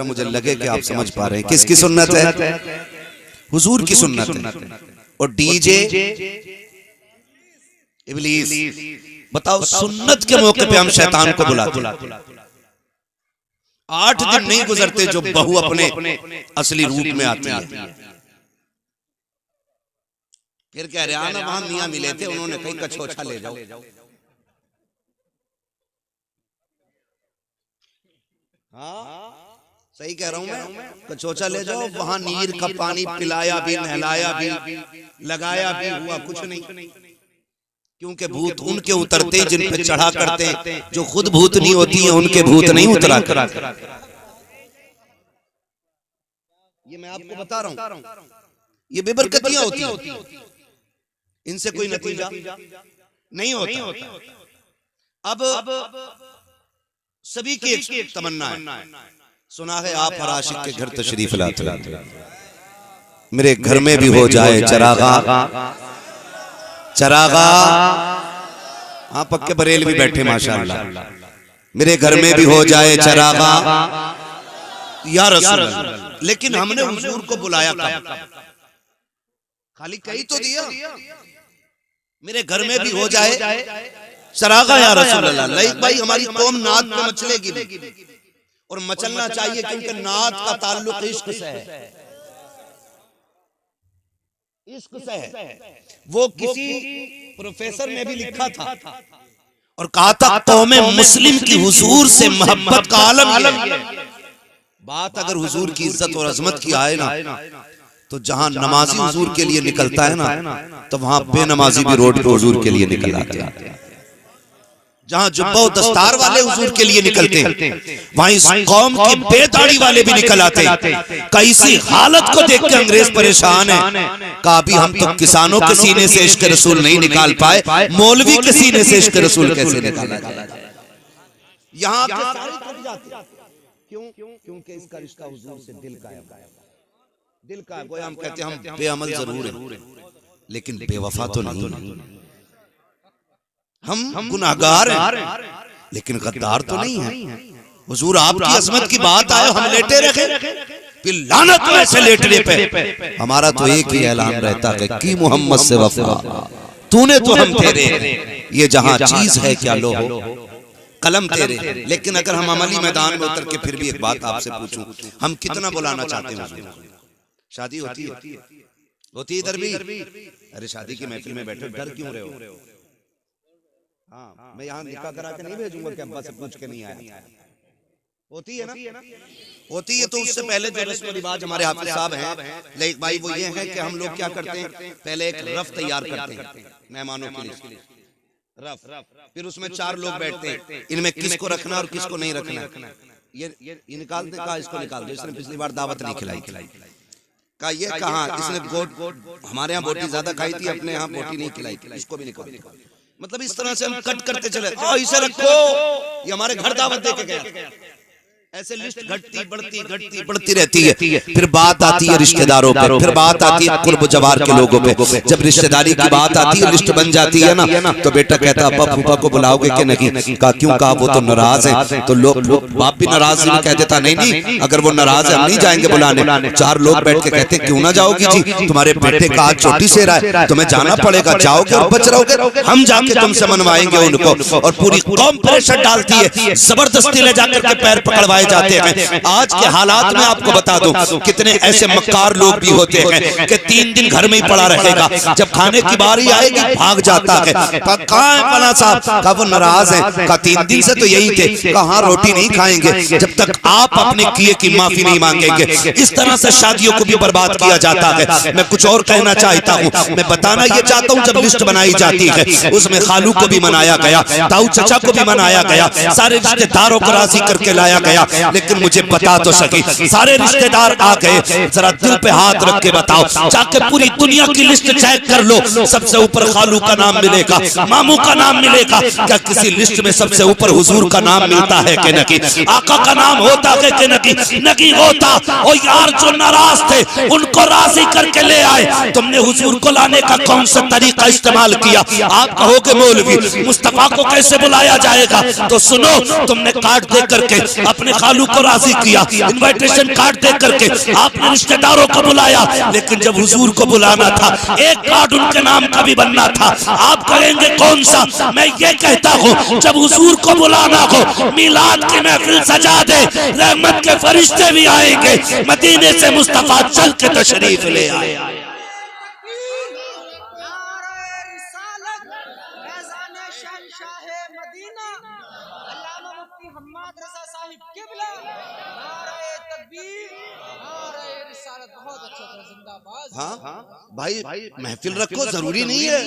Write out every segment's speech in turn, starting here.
मुझे लगे कि आप समझ पा रहे हैं किसकी सुन्नत है, हुजूर की सुन्नत है। और डीजे इब्लीस, बताओ सुन्नत के मौके पे हम शैतान को बुलाते हैं। 8 दिन नहीं गुजरते जो बहू अपने असली रूप में आती है। फिर कह रहे ना वहां मियां मिले थे, उन्होंने कहीं कछोछा ले जाओ। हाँ सही कह रहा हूं मैं, कचोचा ले जाओ, वहां नीर का पानी पिलाया भी, नहलाया भी, लगाया भी, हुआ कुछ नहीं। क्योंकि भूत उनके उतरते जिन पे चढ़ा करते, जो खुद भूत नहीं होती है उनके भूत नहीं उतरा कर। ये मैं आपको बता रहा हूं, ये बेबरकतियां होती हैं, इनसे कोई नतीजा नहीं होता। अब सभी की एक तमन्ना है, सुना है आप हर आशिक के घर तशरीफ लाते, मेरे घर में भी हो जाए चरागा। चरागा, हाँ पक्के बरेल भी बैठे माशाअल्लाह, मेरे घर में भी हो जाए चरागा या रसूल अल्लाह। लेकिन हमने हुजूर को बुलाया कब? खाली कही तो दिया, मेरे घर में भी हो जाए चरागा या रसूल अल्लाह। लाइक भाई हमारी कौम नात पे मचलेगी और मचलना चाहिए, क्योंकि नात का ताल्लुक इश्क से है, इश्क से है। वो किसी प्रोफेसर ने भी लिखा था और कहा था कौम मुस्लिम की हुजूर से मोहब्बत का आलम है। बात अगर हुजूर की इज्जत और अजमत की आए ना, तो जहां नमाजी हुजूर के लिए निकलता है ना, तो वहां बेनमाजी भी रोड पे हुजूर के लिए निकल आते हैं। जहां जुब्बा और दस्तार वाले हुजूर के लिए निकलते हैं, वहां इस कौम के बेदाढ़ी वाले भी निकल आते हैं। कैसी हालत को देख के अंग्रेज परेशान है, कहा भी हम तो किसानों के सीने से इश्क रसूल नहीं निकाल पाए, मौलवी के सीने से इश्क रसूल कैसे निकाला जाए? यहाँ क्यों? क्योंकि इसका रिश्ता हुजूर से दिल का है। दिल का गोया हम कहते हैं हम बेअमल जरूर हैं, लेकिन बेवफा तो नहीं। हम गुनाहगार हैं, लेकिन गद्दार तो नहीं है। हुजूर आपकी अजमत की बात आए, हम लेटे रखे, फिर लानत में से लेटने पे हमारा तो एक ही ऐलान रहता है कि मोहम्मद से वफा, तूने तो हम तेरे, ये जहां चीज है क्या लो कलम तेरे। लेकिन अगर हम अमली मैदान में उतर के फिर भी एक बात आपसे पूछूं, हम कितना बुलाना चाहते हैं? शादी होती है इधर भी, अरे शादी की महफिल में बैठे डर क्यों रहे हो? हाँ मैं यहाँ निकाह करा के नहीं भेजूंगा कि अब्बा से पूछ के नहीं आया। होती है ना, होती है। तो उससे पहले जो रस्म रिवाज हमारे हाफिज साहब हैं, लेकिन भाई वो ये है कि हम लोग क्या करते हैं, पहले एक रफ तैयार करते हैं मेहमानों के लिए, रफ, फिर उसमें 4 लोग बैठते हैं, इनमें किसको रखना और किसको नहीं रखना। ये निकाल दे, कहा इसको निकाल दो, इसने पिछली बार दावत नहीं खिलाई, कहा ये कहा इसने हमारे यहाँ बोटी ज्यादा खाई थी, अपने यहाँ बोटी नहीं खिलाई, इसको भी निकाल। मतलब इस तरह से हम कट करते चले, इसे रखो, ये हमारे घर दावत दे के गया। ऐसे लिस्ट घटती बढ़ती रहती है। फिर बात आती है रिश्तेदारों पे, फिर बात आती है कुर्ब जवार के लोगों पे। जब रिश्तेदारी की बात आती है, लिस्ट बन जाती है ना, तो बेटा कहता अब्बा फूफा को बुलाओगे कि नहीं? कहा क्यों? कहा वो तो नाराज है। तो लोग बाप भी नाराज भी कह देता नहीं, अगर वो नाराज है हम नहीं जाएंगे बुलाने। 4 लोग बैठ के कहते क्यों ना जाओगी जी, तुम्हारे बेटे का आज चोटी से रहा है, तुम्हें जाना पड़ेगा, जाओगे और बच रहोगे, हम जाके तुमसे मनवाएंगे उनको। और पूरी कौम प्रेशर डालती है, जबरदस्ती ले जाकर के पैर पकड़वाए जाते हैं। आज के हालात में आपको बता दूं, कितने ऐसे मक्कार लोग भी होते हैं कि 3 दिन घर में ही पड़ा रहेगा, जब खाने की बारी आएगी भाग जाता है। कहाँ है फलां साहब? कहा वो नाराज है। कहा 3 दिन से तो यही थे। कहा रोटी नहीं खाएंगे जब तक आप अपने किए की माफी नहीं मांगेंगे। इस तरह से शादियों को भी बर्बाद किया जाता है। मैं कुछ और कहना चाहता हूँ, मैं बताना ये चाहता हूँ, जब लिस्ट बनाई जाती है उसमें खालू को भी मनाया गया, ताऊ चचा को भी मनाया गया, सारे रिश्तेदारों को राजी करके लाया गया। लेकिन मुझे बता तो सकी, सारे रिश्तेदार आ गए, जरा दिल पे हाथ रख के बताओ, जाके पूरी दुनिया की लिस्ट चेक कर लो, सबसे ऊपर खालू का नाम मिलेगा, मामू का नाम मिलेगा। क्या किसी लिस्ट में सबसे ऊपर हुजूर का नाम मिलता है कि नहीं? आका का नाम होता है कि नहीं? नहीं होता। और यार जो नाराज थे उनको राजी करके ले आए, तुमने हुजूर को लाने का कौन सा तरीका इस्तेमाल किया? आप कहोगे मौलवी मुस्तफा को कैसे बुलाया जाएगा? तो सुनो, तुमने कार्ड दे करके अपने खालू को राजी किया, इनविटेशन कार्ड दे करके आपने रिश्तेदारों को बुलाया, लेकिन जब हुजूर को बुलाना था एक कार्ड उनके नाम का भी बनना था। आप कहेंगे कौन सा? मैं ये कहता हूँ जब हुजूर को बुलाना हो मिलाद की महफिल सजा दे, रहमत के फरिश्ते भी आएंगे, मदीने से मुस्तफा चल के तशरीफ ले आए। हाँ भाई, महफिल रखो, जरूरी नहीं है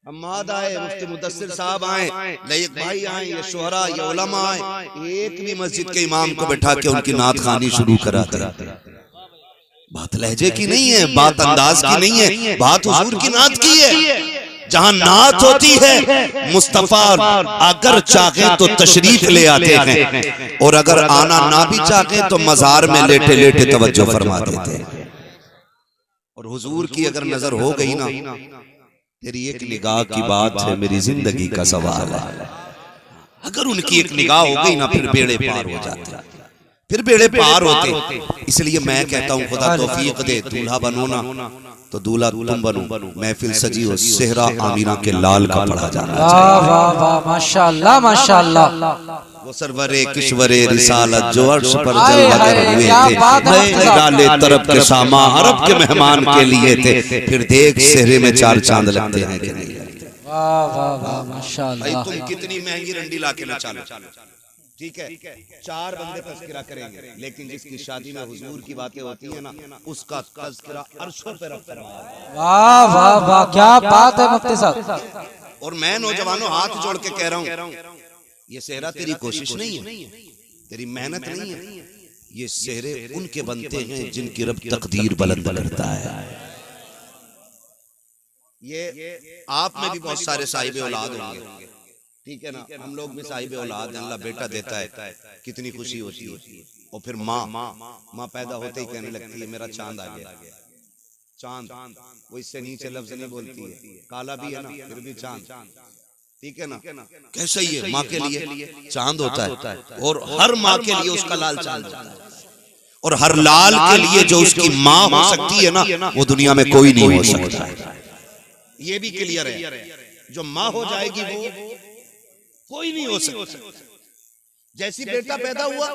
हम्माद आए, मुफ्ती मुदस्सिर साहब आए, लयक भाई आए, ये शोहरा, ये उलमा आए, एक भी मस्जिद के इमाम को बैठा के उनकी नात खानी शुरू करा दे। बात लहजे की नहीं है, बात अंदाज की नहीं है, बात हुजूर की नात की है। जहां नात होती है मुस्तफा अगर चाहे तो तशरीफ ले आते हैं, और अगर आना ना भी चाहे तो मजार में लेटे लेटे तवज्जो फरमा देते हैं। और हुजूर की अगर नजर हो गई ना, तेरी एक निगाह की बात है, मेरी जिंदगी का सवाल है। अगर उनकी एक निगाह हो गई ना, फिर बेड़े पार हो जाते, फिर बेड़े पार होते। इसलिए मैं कहता हूँ खुदा तौफीक दे, दूल्हा बनो ना तो दूल्हा तुम बनो, महफिल सजी हो सेहरा आमीना के लाल का पढ़ा जाना चाहिए। माशाअल्लाह माशाअल्लाह। वो सरवरे किश्वरे रिसालत जो अर्श पर जलवागर हुए थे, नए निराले तरफ के सामा अरब के मेहमान के लिए थे, फिर देख सेहरे में चार चांद लगते हैं कि नहीं? वाह वाह वाह माशाअल्लाह। तुम कितनी महंगी रंडी लाके ना चालो, ठीक है, चार बंदे तज़किरा करेंगे, लेकिन जिसकी शादी में हुजूर की बातें होती है ना, उसका तज़किरा अर्शों पे रब फरमा है। वाह वाह वाह, क्या बात है मुफ्ती साहब। और मैं नौजवानों हाथ जोड़ के कह रहा हूँ, ये सेहरा तेरी कोशिश नहीं है, तेरी मेहनत नहीं है, ये सेहरे उनके बनते हैं जिनकी रब तकदीर बुलंद करता है। ये आप में भी बहुत सारे साहिब औलाद होंगे, ठीक है ना, हम लोग भी साहिब औलाद हैं, अल्लाह बेटा देता है, कितनी खुशी होती है। और फिर माँ पैदा होते ही कहने लगती है मेरा चांद आ गया। चांद वो इससे नीचे लफ्ज नहीं बोलती है, काला भी है ना फिर भी चांद, ठीक है ना। कैसा ही है, माँ के लिए चांद होता है, और हर माँ के लिए उसका लाल चांद होता है, और हर लाल के लिए जो उसकी माँ हो सकती है ना, वो दुनिया में कोई नहीं हो सकता। ये भी क्लियर है, जो माँ हो जाएगी वो कोई नहीं हो सकता। जैसी बेटा पैदा हुआ,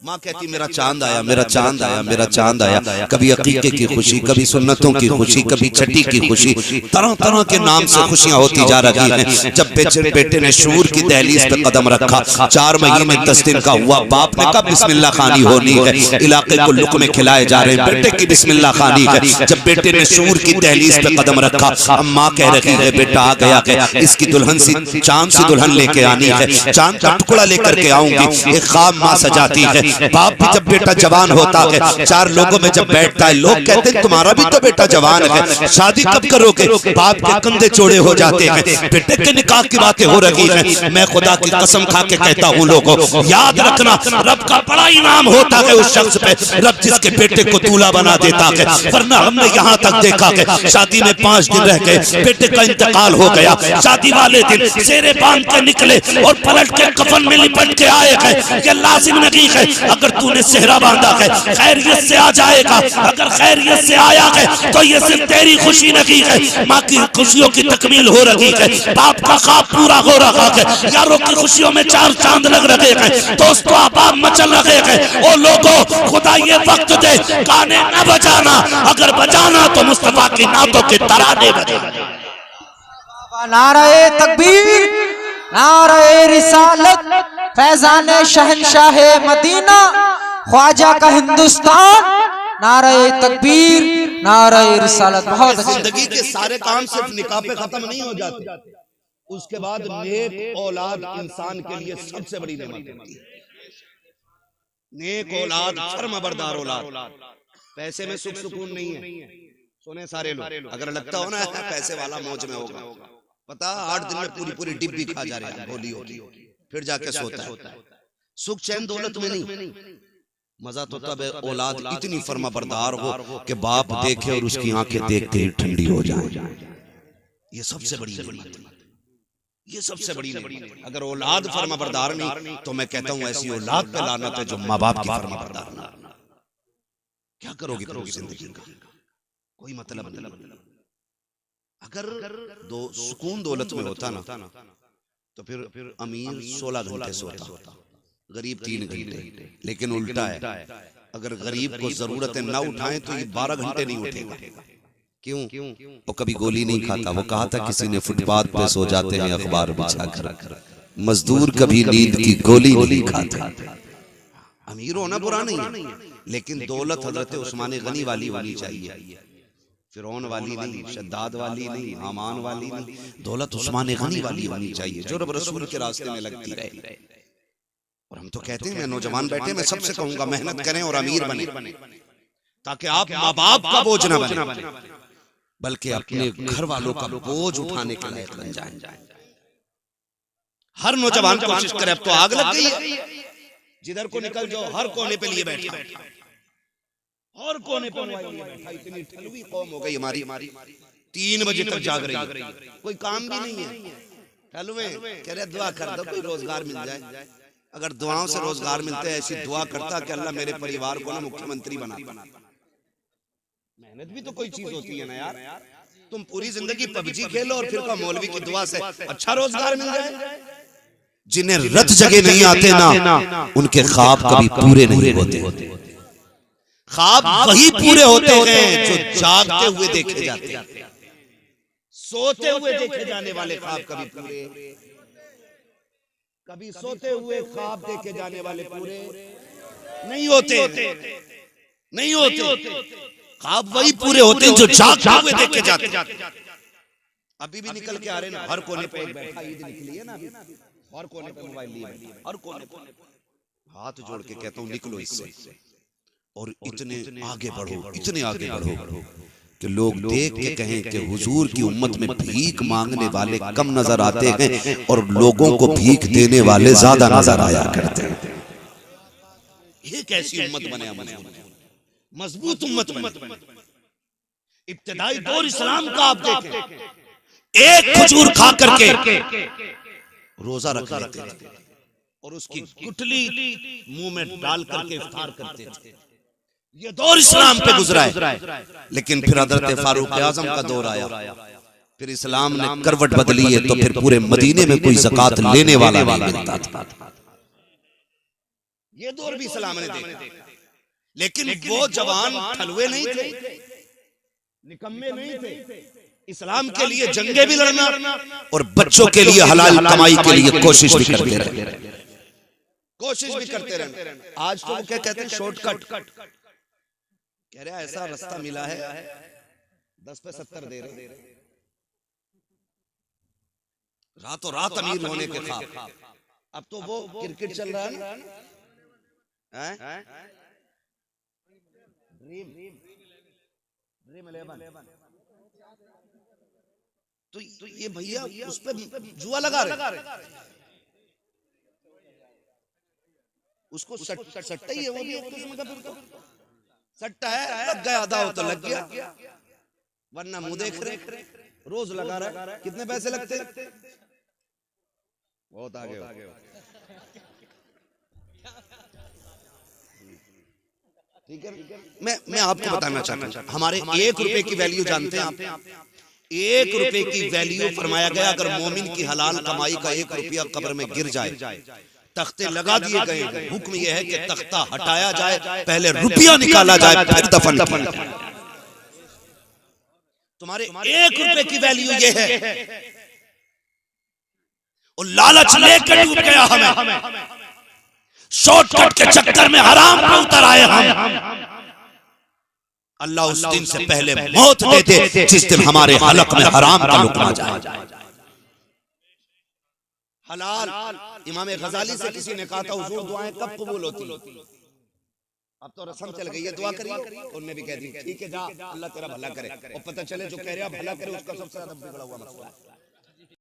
माँ कहती मेरा चांद आया, मेरा चांद आया, मेरा चांद आया। कभी अकीके की खुशी, कभी सुन्नतों की खुशी, कभी छठी की खुशी, तरह तरह के नाम से खुशियां होती जा रही हैं। जब बेटे ने शूर की दहलीज पे कदम रखा, 4 महीने 10 दिन का हुआ, बाप ने कहा बिस्मिल्लाह खानी होनी है, इलाके को लुक़मे खिलाए जा रहे हैं, बेटे की बिस्मिल्लाह खानी है। जब बेटे ने शूर की दहलीज पे कदम रखा, अम्मा कह रही है बेटा आ गया है, इसकी दुल्हन सी चांद सी दुल्हन लेके आनी है, चांद का टुकड़ा लेकर के आऊंगी। एक ख्वाब माँ सजाती है। बाप भी जब बेटा जवान होता है, 4 लोगों में जब बैठता है, लोग कहते हैं तुम्हारा भी तो बेटा जवान है, शादी कब करोगे? बाप के कंधे चौड़े हो जाते हैं, बेटे के निकाह की बातें हो रही हैं। मैं खुदा की कसम खा के कहता हूँ लोगों, याद रखना रब का बड़ा इनाम होता है उस शख्स पे, रब जिसके बेटे को दूल्हा बना देता है। वरना हमने यहाँ तक देखा है शादी में 5 दिन रह गए, बेटे का इंतकाल हो गया, शादी वाले दिन सेरे बांध के निकले और पलट के कफन में लिपट के आए हैं। ये लाजिम नहीं है अगर तूने सेहरा बांधा है खैरियत से आ जाएगा, अगर खैरियत से आया है तो ये सिर्फ तेरी खुशी नहीं है, माँ की खुशियों की तकमील हो रही है, बाप का ख्वाब पूरा हो रहा है, यारों की खुशियों में 4 चांद लग रहे हैं, दोस्तों अहबाब मचल रहे हैं। ओ लोगों, खुदा ये वक्त दे गाने न बजाना, अगर बजाना तो मुस्तफा की नातों के तराने बजाना। नारे तकबीर, नारे रिसालत, फैजाने शहंशाहे मदीना, ख्वाजा का हिंदुस्तान, नारे तकबीर, नारे रिसालत। बहुत अच्छी। जिंदगी के सारे काम सिर्फ निकाह पे खत्म नहीं हो जाते, उसके बाद नेक औलाद इंसान के लिए सबसे बड़ी नेमत होती है। नेक औलाद, फर्माबरदार औलाद। पैसे में सुख सुकून नहीं है, सुने सारे लोग, अगर लगता हो ना पैसे वाला मौज में होगा, पता 8 दिन में पूरी डिब्बी खा जा रहे हैं, होली होगी फिर जाके सोता है। सुख चैन दौलत में नहीं, मजा तो तब औलाद इतनी फर्मा बरदार हो कि बाप देखे और उसकी आंखें देखते ही ठंडी हो जाए। ये सबसे बड़ी नेमत, ये सबसे बड़ी नेमत। अगर औलाद फर्माबरदार नहीं तो मैं कहता हूं ऐसी औलाद पे लानत है जो माँ बाप की फर्माबरदार ना। क्या करोगे तुम जिंदगी का, कोई मतलब नहीं। अगर सुकून दौलत में होता ना तो फिर अमीर 16 घंटे सोता, गरीब 3 घंटे। लेकिन उल्टा है, अगर गरीब को जरूरतें ना उठाएं तो ये 12 घंटे नहीं उठेगा। क्यों? वो कभी गोली नहीं खाता। वो कहा था किसी ने फुटपाथ पे सो जाते हैं अखबार बिछाकर, मजदूर कभी नींद की गोली नहीं खाता। अमीर होना बुरा नहीं है, लेकिन दौलत हजरत उस्मान गनी वाली होनी चाहिए, फिरौन वाली नहीं, शद्दाद वाली नहीं, हामान वाली नहीं। दौलत उस्मान गनी वाली होनी चाहिए जो रब रसूल के रास्ते में लगती रहे। और हम तो कहते हैं, मैं नौजवान बैठे, मैं सबसे कहूंगा मेहनत करें और अमीर बने, ताकि आप माँ बाप का बोझ न बने, बल्कि अपने घर वालों का बोझ उठाने के लायक बन जाए। हर नौजवान कोशिश करे। अब तो आग लग गई है, जिधर को निकल जाओ हर कोने पे लिए बैठा, हर कोने पे बैठा। इतनी ठलवी कौम हो गई हमारी, 3 बजे तक जाग रही है, कोई काम भी नहीं है। ठलवे कह रहे दुआ कर दो कोई रोजगार मिल जाए। अगर दुआओं से रोजगार मिलते हैं, ऐसी दुआ करता कि अल्लाह मेरे परिवार को ना मुख्यमंत्री बना। मेहनत भी तो कोई चीज होती है ना यार। तुम पूरी जिंदगी पबजी खेलो और फिर मौलवी की दुआ से अच्छा रोजगार मिल जाए। जिन्हें रत जगह नहीं आते ना, उनके ख्वाब कभी पूरे नहीं होते। ख्वाब वही पूरे होते हैं जो जागते हुए देखे जाते हैं। सोते हुए देखे जाने वाले ख्वाब कभी पूरे, कभी सोते हुए ख्वाब देखे जाने वाले पूरे नहीं होते, नहीं होते। ख्वाब वही पूरे होते हैं जो जागते हुए देखे जाते हैं। अभी भी निकल के आ रहे ना, हर कोने पे एक बैठा, ईद निकली है ना अभी, हर कोने पे मोबाइल लिए, हर कोने पे। हाथ जोड़ के कहता हूँ निकलो इससे और इतने आगे बढ़ो, इतने आगे बढ़ो कि लोग देख के कहें कि हुजूर की उम्मत में भीख मांगने वाले कम नजर आते हैं और लोगों को भीख देने वाले ज्यादा नजर आया करते हैं। ये कैसी उम्मत बने हमारे, मजबूत उम्मत बने। इब्तिदाई दौर इस्लाम का आप देखें, एक खजूर खा करके रोजा रख लेते थे और उसकी गुठली मुंह में डाल करके इफ्तार करते थे। ये दौर इस्लाम पे गुजरा है। लेकिन फिर हजरत फारूक आजम का दौर आया, फिर इस्लाम ने करवट बदली है, तो फिर पूरे मदीने में कोई ज़कात लेने वाला नहीं मिलता था। ये दौर भी इस्लाम ने देखा, लेकिन वो जवान ठलुए नहीं थे, निकम्मे नहीं थे। इस्लाम के लिए जंगे भी लड़ना और बच्चों के लिए हलाल कमाई के लिए कोशिश भी करते रहे, कोशिश भी करते रहे। आज तो क्या कहते हैं, शॉर्टकट। कह रहा ऐसा रास्ता मिला है 10 पे 70 दे रहे, रातों रात अमीर होने के ख्वाब। अब तो वो क्रिकेट चल रहा है ना, ड्रीम 11। तो ये भैया उस पे जुआ लगा रहे, उसको सट्टा ही है, वो भी एक किस्म का सट्टा है। लग गया आधा हो तो लग गया, वरना मुंह देख रहे। रोज लगा रहा है, कितने पैसे लगते? बहुत आगे हो। ठीक है, मैं आपको बताना चाहता हूँ, हमारे 1 रुपए की वैल्यू जानते हैं आप? 1 रुपए की वैल्यू फरमाया गया, अगर मोमिन की हलाल कमाई का 1 रुपया कब्र में गिर जाए, तख्ते लगा दिए गए, हुक्म यह है कि तख्ता हटाया जाए, पहले रुपया निकाला जाए, फिर दफन किया। तुम्हारे 1 रुपए की वैल्यू ये है, और लालच लेकर डूब गया हमें, शॉर्टकट के चक्कर में हराम पे उतर आए हम। अल्लाह उस दिन से पहले मौत दे दे जिस दिन हमारे हलक में हराम का लुकमा जाए। हलाल, इमाम गजाली से किसी ने कहा था हुजूर दुआएं कब कबूल होती? अब तो रस्म चल गई है, दुआ करिए। उन्होंने भी कह दी ठीक है जा, अल्लाह तेरा भला करे। और पता चले जो कह रहे भला करे उसका सबसे ज्यादा बिगड़ा हुआ मसला है।